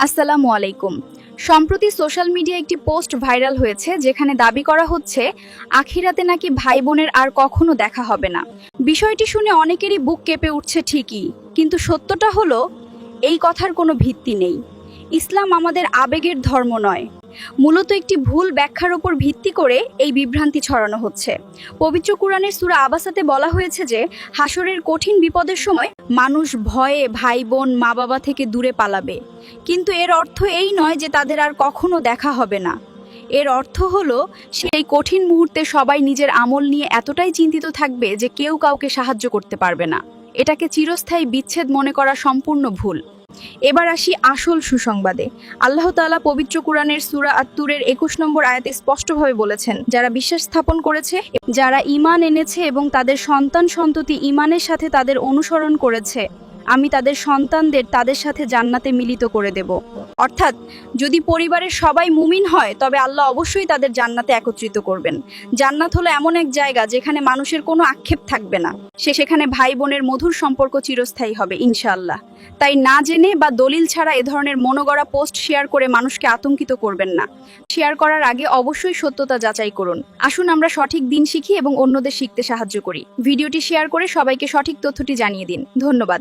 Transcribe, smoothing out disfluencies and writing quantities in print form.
আসসালামু আলাইকুম। সম্প্রতি সোশ্যাল মিডিয়ায় একটি পোস্ট ভাইরাল হয়েছে যেখানে দাবি করা হচ্ছে আখিরাতে নাকি ভাই বোনের আর কখনো দেখা হবে না। বিষয়টি শুনে অনেকেরই বুক কেঁপে উঠছে ঠিকই, কিন্তু সত্যটা হলো এই কথার কোনো ভিত্তি নেই। ইসলাম আমাদের আবেগের ধর্ম নয়, মূলত একটি ভুল ব্যাখ্যার ওপর ভিত্তি করে এই বিভ্রান্তি ছড়ানো হচ্ছে। পবিত্র কুরআনের সূরা আবাসাতে বলা হয়েছে যে হাসরের কঠিন বিপদের সময় মানুষ ভয়ে ভাই বোন মা বাবা থেকে দূরে পালাবে, কিন্তু এর অর্থ এই নয় যে তাদের আর কখনো দেখা হবে না। এর অর্থ হলো সেই কঠিন মুহূর্তে সবাই নিজের আমল নিয়ে এতটাই চিন্তিত থাকবে যে কেউ কাউকে সাহায্য করতে পারবে না। এটাকে চিরস্থায়ী বিচ্ছেদ মনে করা সম্পূর্ণ ভুল। এবার আসি আসল সুসংবাদে। আল্লাহ তাআলা পবিত্র কুরআনের সূরা আত-তুরের ২১ নম্বর আয়াতে স্পষ্টভাবে বলেছেন, যারা বিশ্বাস স্থাপন করেছে, যারা ঈমান এনেছে এবং তাদের সন্তান সন্ততি ঈমানের সাথে তাদের অনুসরণ করেছে, আমি তাদের সন্তানদের তাদের সাথে জান্নাতে মিলিত করে দেব। অর্থাৎ যদি পরিবারের সবাই মুমিন হয় তবে আল্লাহ অবশ্যই তাদের জান্নাতে একত্রিত করবেন। জান্নাত হলো এমন এক জায়গা যেখানে মানুষের কোনো আক্ষেপ থাকবে না, সেখানে ভাই বোনের মধুর সম্পর্ক চিরস্থায়ী হবে ইনশাআল্লাহ। তাই না জেনে বা দলিল ছাড়া এ ধরনের মনোগড়া পোস্ট শেয়ার করে মানুষকে আতঙ্কিত করবেন না। শেয়ার করার আগে অবশ্যই সত্যতা যাচাই করুন। আসুন আমরা সঠিক দিন শিখি এবং অন্যদের শিখতে সাহায্য করি। ভিডিওটি শেয়ার করে সবাইকে সঠিক তথ্যটি জানিয়ে দিন। ধন্যবাদ।